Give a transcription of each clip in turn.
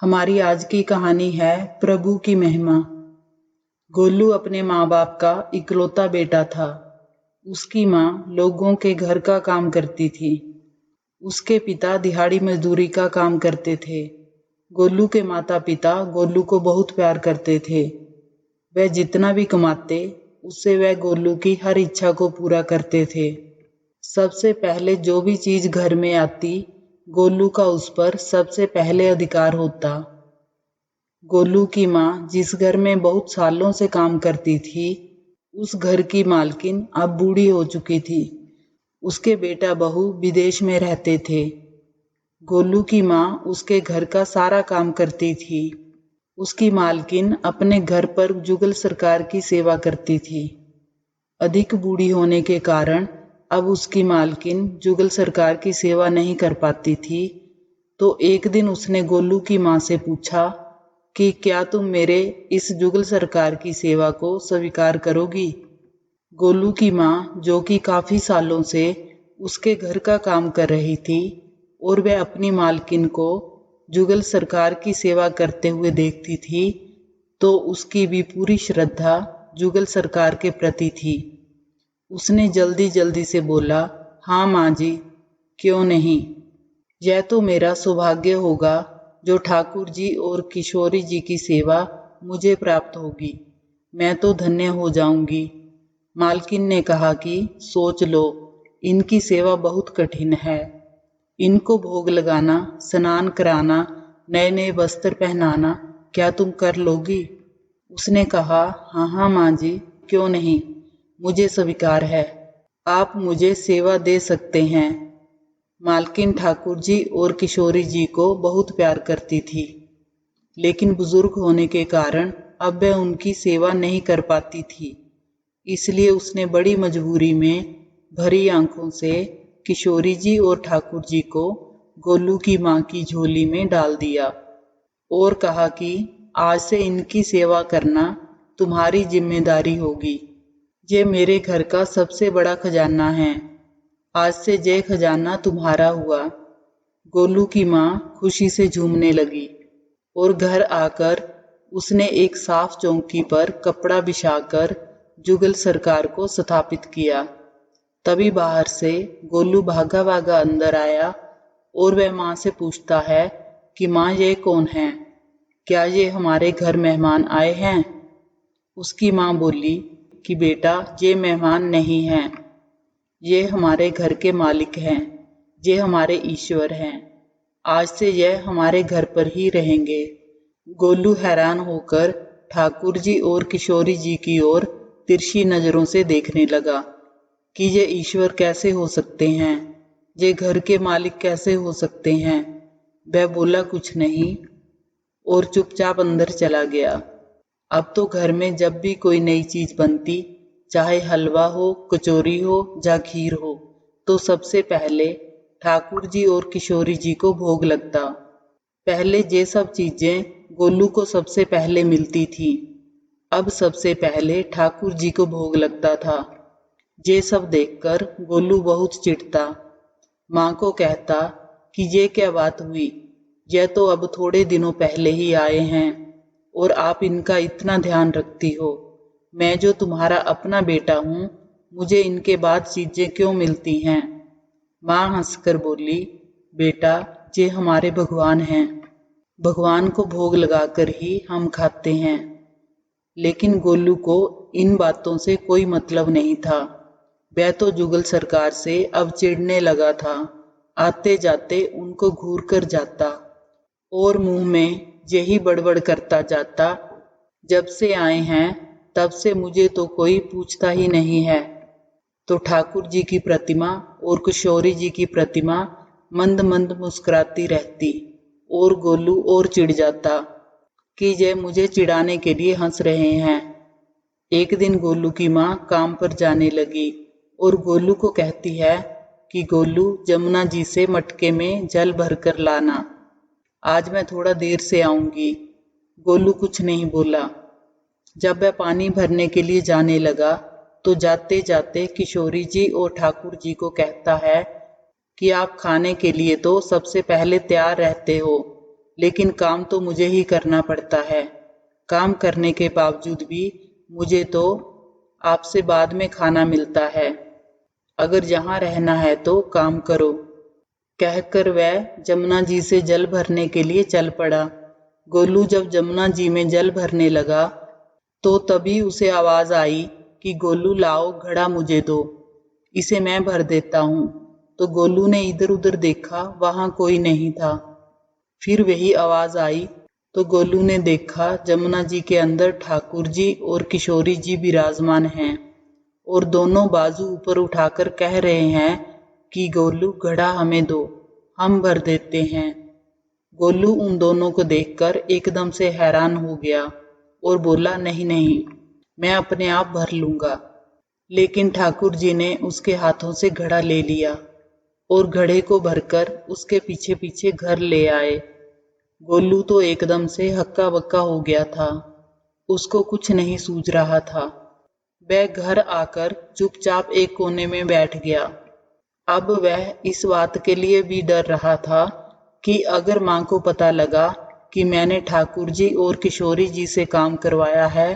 हमारी आज की कहानी है प्रभु की महिमा। गोलू अपने माँ बाप का इकलौता बेटा था। उसकी माँ लोगों के घर का काम करती थी। उसके पिता दिहाड़ी मजदूरी का काम करते थे। गोलू के माता पिता गोलू को बहुत प्यार करते थे। वह जितना भी कमाते उससे वह गोलू की हर इच्छा को पूरा करते थे। सबसे पहले जो भी चीज घर में आती, गोलू का उस पर सबसे पहले अधिकार होता। गोलू की माँ जिस घर में बहुत सालों से काम करती थी, उस घर की मालकिन अब बूढ़ी हो चुकी थी। उसके बेटा बहू विदेश में रहते थे। गोलू की माँ उसके घर का सारा काम करती थी। उसकी मालकिन अपने घर पर जुगल सरकार की सेवा करती थी। अधिक बूढ़ी होने के कारण अब उसकी मालकिन जुगल सरकार की सेवा नहीं कर पाती थी। तो एक दिन उसने गोलू की माँ से पूछा कि क्या तुम मेरे इस जुगल सरकार की सेवा को स्वीकार करोगी। गोलू की माँ, जो कि काफी सालों से उसके घर का काम कर रही थी और वह अपनी मालकिन को जुगल सरकार की सेवा करते हुए देखती थी, तो उसकी भी पूरी श्रद्धा जुगल सरकार के प्रति थी। उसने जल्दी जल्दी से बोला, हाँ माँ जी, क्यों नहीं। यह तो मेरा सौभाग्य होगा जो ठाकुर जी और किशोरी जी की सेवा मुझे प्राप्त होगी। मैं तो धन्य हो जाऊंगी। मालकिन ने कहा कि सोच लो, इनकी सेवा बहुत कठिन है। इनको भोग लगाना, स्नान कराना, नए नए वस्त्र पहनाना, क्या तुम कर लोगी। उसने कहा, हाँ हाँ माँ जी, क्यों नहीं, मुझे स्वीकार है। आप मुझे सेवा दे सकते हैं। मालकिन ठाकुर जी और किशोरी जी को बहुत प्यार करती थी, लेकिन बुजुर्ग होने के कारण अब वह उनकी सेवा नहीं कर पाती थी। इसलिए उसने बड़ी मजबूरी में भरी आंखों से किशोरी जी और ठाकुर जी को गोलू की माँ की झोली में डाल दिया और कहा कि आज से इनकी सेवा करना तुम्हारी जिम्मेदारी होगी। ये मेरे घर का सबसे बड़ा खजाना है। आज से ये खजाना तुम्हारा हुआ। गोलू की माँ खुशी से झूमने लगी और घर आकर उसने एक साफ चौकी पर कपड़ा बिछाकर जुगल सरकार को स्थापित किया। तभी बाहर से गोलू भागा भागा अंदर आया और वह माँ से पूछता है कि माँ, ये कौन है? क्या ये हमारे घर मेहमान आए हैं? उसकी माँ बोली कि बेटा, ये मेहमान नहीं हैं, ये हमारे घर के मालिक हैं, ये हमारे ईश्वर हैं। आज से यह हमारे घर पर ही रहेंगे। गोलू हैरान होकर ठाकुर जी और किशोरी जी की ओर तिरछी नजरों से देखने लगा कि ये ईश्वर कैसे हो सकते हैं, ये घर के मालिक कैसे हो सकते हैं। वह बोला कुछ नहीं और चुपचाप अंदर चला गया। अब तो घर में जब भी कोई नई चीज बनती, चाहे हलवा हो, कचौरी हो या खीर हो, तो सबसे पहले ठाकुर जी और किशोरी जी को भोग लगता। पहले ये सब चीजें गोलू को सबसे पहले मिलती थी, अब सबसे पहले ठाकुर जी को भोग लगता था। ये सब देखकर गोलू बहुत चिढ़ता। माँ को कहता कि ये क्या बात हुई, यह तो अब थोड़े दिनों पहले ही आए हैं और आप इनका इतना ध्यान रखती हो। मैं जो तुम्हारा अपना बेटा हूँ, मुझे इनके बाद चीजें क्यों मिलती हैं। माँ हंसकर बोली, बेटा, ये हमारे भगवान हैं, भगवान को भोग लगाकर ही हम खाते हैं। लेकिन गोलू को इन बातों से कोई मतलब नहीं था। वह तो जुगल सरकार से अब चिढ़ने लगा था। आते जाते उनको घूर कर जाता और मुंह में यही बड़बड़ करता जाता, जब से आए हैं तब से मुझे तो कोई पूछता ही नहीं है। तो ठाकुर जी की प्रतिमा और किशोरी जी की प्रतिमा मंद मंद मुस्कुराती रहती और गोलू और चिढ़ जाता कि ये मुझे चिढ़ाने के लिए हंस रहे हैं। एक दिन गोलू की माँ काम पर जाने लगी और गोलू को कहती है कि गोलू, जमुना जी से मटके में जल भर कर लाना, आज मैं थोड़ा देर से आऊंगी। गोलू कुछ नहीं बोला। जब वह पानी भरने के लिए जाने लगा तो जाते जाते किशोरी जी और ठाकुर जी को कहता है कि आप खाने के लिए तो सबसे पहले तैयार रहते हो, लेकिन काम तो मुझे ही करना पड़ता है। काम करने के बावजूद भी मुझे तो आपसे बाद में खाना मिलता है। अगर यहाँ रहना है तो काम करो। कहकर वह जमुना जी से जल भरने के लिए चल पड़ा। गोलू जब जमुना जी में जल भरने लगा तो तभी उसे आवाज आई कि गोलू लाओ घड़ा मुझे दो, इसे मैं भर देता हूँ। तो गोलू ने इधर उधर देखा, वहां कोई नहीं था। फिर वही आवाज आई तो गोलू ने देखा जमुना जी के अंदर ठाकुर जी और किशोरी जी विराजमान हैं और दोनों बाजू ऊपर उठाकर कह रहे हैं कि गोलू घड़ा हमें दो, हम भर देते हैं। गोलू उन दोनों को देखकर एकदम से हैरान हो गया और बोला, नहीं नहीं, मैं अपने आप भर लूंगा। लेकिन ठाकुर जी ने उसके हाथों से घड़ा ले लिया और घड़े को भरकर उसके पीछे पीछे घर ले आए। गोलू तो एकदम से हक्का बक्का हो गया था, उसको कुछ नहीं सूझ रहा था। वह घर आकर चुपचाप एक कोने में बैठ गया। अब वह इस बात के लिए भी डर रहा था कि अगर माँ को पता लगा कि मैंने ठाकुर जी और किशोरी जी से काम करवाया है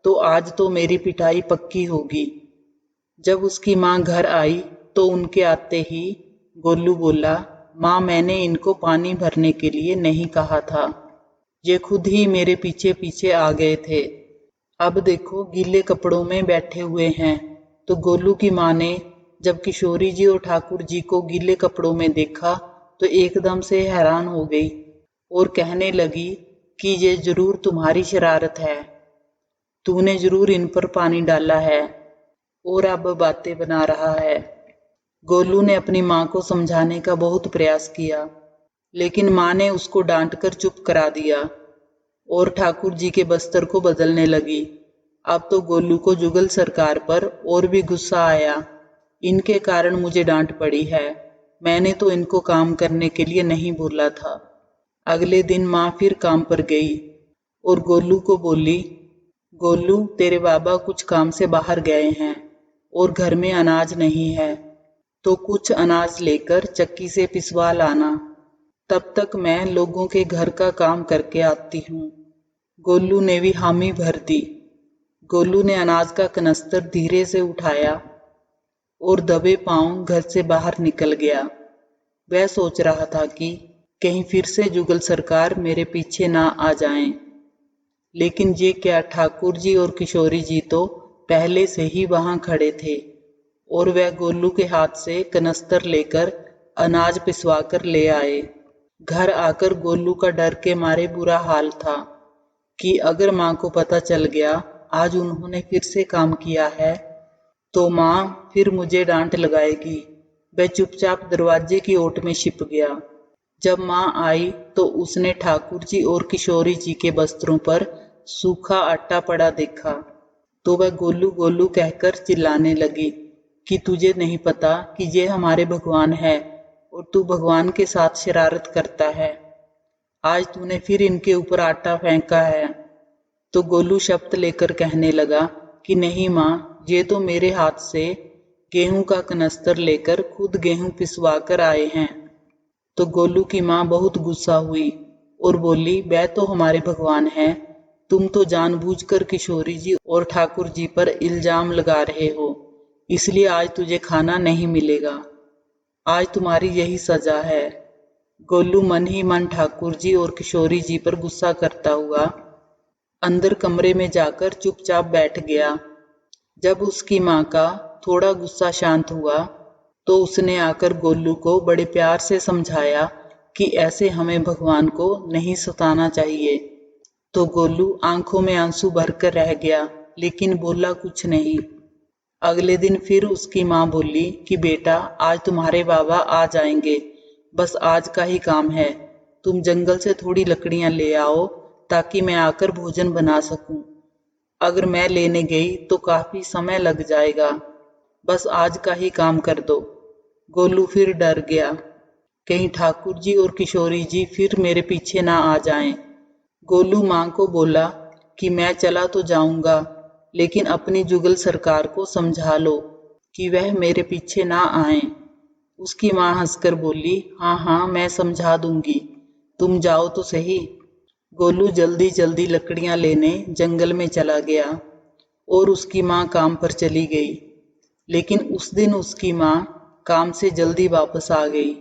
तो आज तो मेरी पिटाई पक्की होगी। जब उसकी माँ घर आई तो उनके आते ही गोलू बोला, माँ मैंने इनको पानी भरने के लिए नहीं कहा था, ये खुद ही मेरे पीछे पीछे आ गए थे। अब देखो गीले कपड़ों में बैठे हुए हैं। तो गोलू की माँ ने जब किशोरी जी और ठाकुर जी को गीले कपड़ों में देखा तो एकदम से हैरान हो गई और कहने लगी कि ये जरूर तुम्हारी शरारत है, तूने जरूर इन पर पानी डाला है और अब बातें बना रहा है। गोलू ने अपनी माँ को समझाने का बहुत प्रयास किया, लेकिन माँ ने उसको डांट कर चुप करा दिया और ठाकुर जी के बस्तर को बदलने लगी। अब तो गोलू को जुगल सरकार पर और भी गुस्सा आया। इनके कारण मुझे डांट पड़ी है, मैंने तो इनको काम करने के लिए नहीं बोला था। अगले दिन माँ फिर काम पर गई और गोलू को बोली, गोलू तेरे बाबा कुछ काम से बाहर गए हैं और घर में अनाज नहीं है, तो कुछ अनाज लेकर चक्की से पिसवा लाना, तब तक मैं लोगों के घर का काम करके आती हूँ। गोलू ने भी हामी भर दी। गोलू ने अनाज का कनस्तर धीरे से उठाया और दबे पांव घर से बाहर निकल गया। वह सोच रहा था कि कहीं फिर से जुगल सरकार मेरे पीछे ना आ जाएं। लेकिन ये क्या, ठाकुर जी और किशोरी जी तो पहले से ही वहां खड़े थे और वह गोलू के हाथ से कनस्तर लेकर अनाज पिसवा कर ले आए। घर आकर गोलू का डर के मारे बुरा हाल था कि अगर माँ को पता चल गया आज उन्होंने फिर से काम किया है तो माँ फिर मुझे डांट लगाएगी। वह चुपचाप दरवाजे की ओट में छिप गया। जब माँ आई तो उसने ठाकुर जी और किशोरी जी के बस्तरों पर सूखा आटा पड़ा देखा तो वह गोलू गोलू कहकर चिल्लाने लगी कि तुझे नहीं पता कि ये हमारे भगवान है और तू भगवान के साथ शरारत करता है। आज तूने फिर इनके ऊपर आटा फेंका है। तो गोलू शब्द लेकर कहने लगा कि नहीं माँ, ये तो मेरे हाथ से गेहूं का कनस्तर लेकर खुद गेहूं पिसवा कर आए हैं। तो गोलू की माँ बहुत गुस्सा हुई और बोली, वह तो हमारे भगवान हैं, तुम तो जानबूझकर किशोरी जी और ठाकुर जी पर इल्जाम लगा रहे हो, इसलिए आज तुझे खाना नहीं मिलेगा। आज तुम्हारी यही सजा है। गोलू मन ही मन ठाकुर जी और किशोरी जी पर गुस्सा करता हुआ अंदर कमरे में जाकर चुपचाप बैठ गया। जब उसकी माँ का थोड़ा गुस्सा शांत हुआ तो उसने आकर गोलू को बड़े प्यार से समझाया कि ऐसे हमें भगवान को नहीं सताना चाहिए। तो गोलू आंखों में आंसू भरकर रह गया, लेकिन बोला कुछ नहीं। अगले दिन फिर उसकी माँ बोली कि बेटा, आज तुम्हारे बाबा आ जाएंगे, बस आज का ही काम है, तुम जंगल से थोड़ी लकड़ियां ले आओ ताकि मैं आकर भोजन बना सकूं। अगर मैं लेने गई तो काफी समय लग जाएगा, बस आज का ही काम कर दो। गोलू फिर डर गया, कहीं ठाकुर जी और किशोरी जी फिर मेरे पीछे ना आ जाएं। गोलू माँ को बोला कि मैं चला तो जाऊंगा, लेकिन अपनी जुगल सरकार को समझा लो कि वह मेरे पीछे ना आए। उसकी माँ हंसकर बोली, हाँ हाँ मैं समझा दूंगी, तुम जाओ तो सही। गोलू जल्दी जल्दी लकड़ियां लेने जंगल में चला गया और उसकी माँ काम पर चली गई। लेकिन उस दिन उसकी माँ काम से जल्दी वापस आ गई।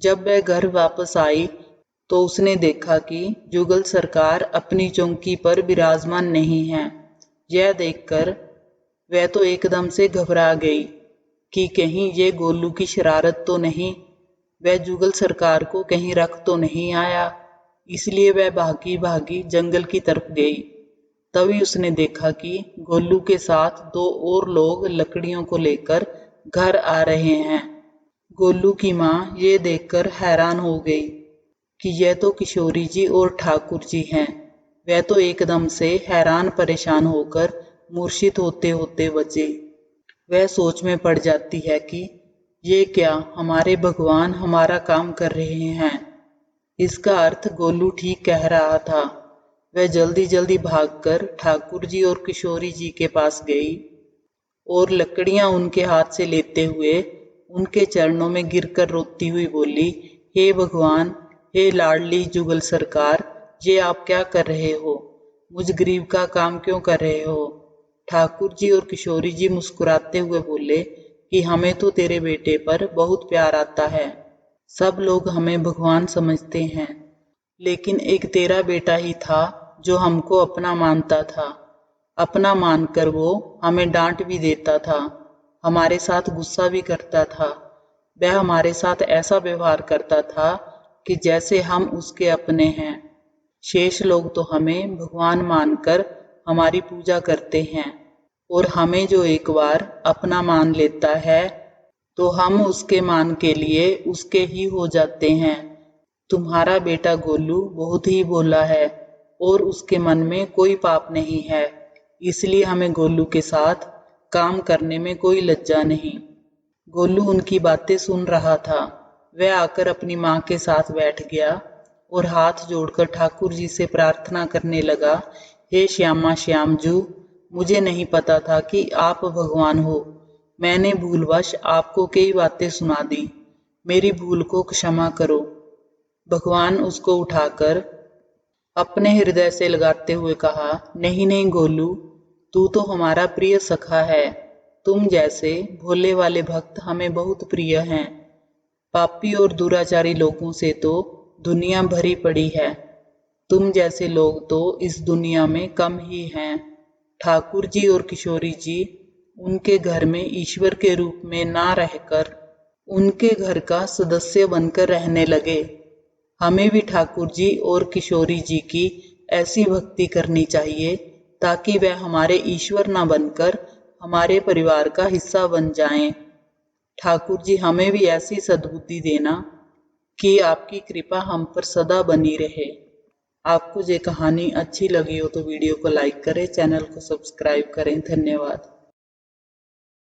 जब वह घर वापस आई तो उसने देखा कि जुगल सरकार अपनी चौकी पर विराजमान नहीं है। यह देखकर वह तो एकदम से घबरा गई कि कहीं ये गोलू की शरारत तो नहीं, वह जुगल सरकार को कहीं रख तो नहीं आया। इसलिए वह भागी भागी जंगल की तरफ गई। तभी उसने देखा कि गोलू के साथ दो और लोग लकड़ियों को लेकर घर आ रहे हैं। गोलू की माँ ये देखकर हैरान हो गई कि यह तो किशोरी जी और ठाकुर जी हैं। वह तो एकदम से हैरान परेशान होकर मूर्छित होते होते बचे। वह सोच में पड़ जाती है कि ये क्या, हमारे भगवान हमारा काम कर रहे हैं। इसका अर्थ गोलू ठीक कह रहा था। वह जल्दी जल्दी भागकर ठाकुर जी और किशोरी जी के पास गई और लकड़ियां उनके हाथ से लेते हुए उनके चरणों में गिरकर रोती हुई बोली, हे भगवान, हे लाडली जुगल सरकार, ये आप क्या कर रहे हो? मुझ गरीब का काम क्यों कर रहे हो? ठाकुर जी और किशोरी जी मुस्कुराते हुए बोले कि हमें तो तेरे बेटे पर बहुत प्यार आता है। सब लोग हमें भगवान समझते हैं, लेकिन एक तेरा बेटा ही था जो हमको अपना मानता था। अपना मानकर वो हमें डांट भी देता था, हमारे साथ गुस्सा भी करता था। वह हमारे साथ ऐसा व्यवहार करता था कि जैसे हम उसके अपने हैं। शेष लोग तो हमें भगवान मानकर हमारी पूजा करते हैं, और हमें जो एक बार अपना मान लेता है तो हम उसके मान के लिए उसके ही हो जाते हैं। तुम्हारा बेटा गोलू बहुत ही भोला है और उसके मन में कोई पाप नहीं है, इसलिए हमें गोलू के साथ काम करने में कोई लज्जा नहीं। गोलू उनकी बातें सुन रहा था। वह आकर अपनी माँ के साथ बैठ गया और हाथ जोड़कर ठाकुर जी से प्रार्थना करने लगा, हे श्यामा श्यामजू, मुझे नहीं पता था कि आप भगवान हो। मैंने भूलवश आपको कई बातें सुना दी, मेरी भूल को क्षमा करो। भगवान उसको उठाकर अपने हृदय से लगाते हुए कहा, नहीं नहीं गोलू, तू तो हमारा प्रिय सखा है। तुम जैसे भोले वाले भक्त हमें बहुत प्रिय हैं। पापी और दुराचारी लोगों से तो दुनिया भरी पड़ी है। तुम जैसे लोग तो इस दुनिया में कम ही हैं। ठाकुर जी और किशोरी जी उनके घर में ईश्वर के रूप में ना रहकर उनके घर का सदस्य बनकर रहने लगे। हमें भी ठाकुर जी और किशोरी जी की ऐसी भक्ति करनी चाहिए ताकि वह हमारे ईश्वर न बनकर हमारे परिवार का हिस्सा बन जाएं। ठाकुर जी हमें भी ऐसी सद्बुद्धि देना कि आपकी कृपा हम पर सदा बनी रहे। आपको ये कहानी अच्छी लगी हो तो वीडियो को लाइक करें, चैनल को सब्सक्राइब करें। धन्यवाद।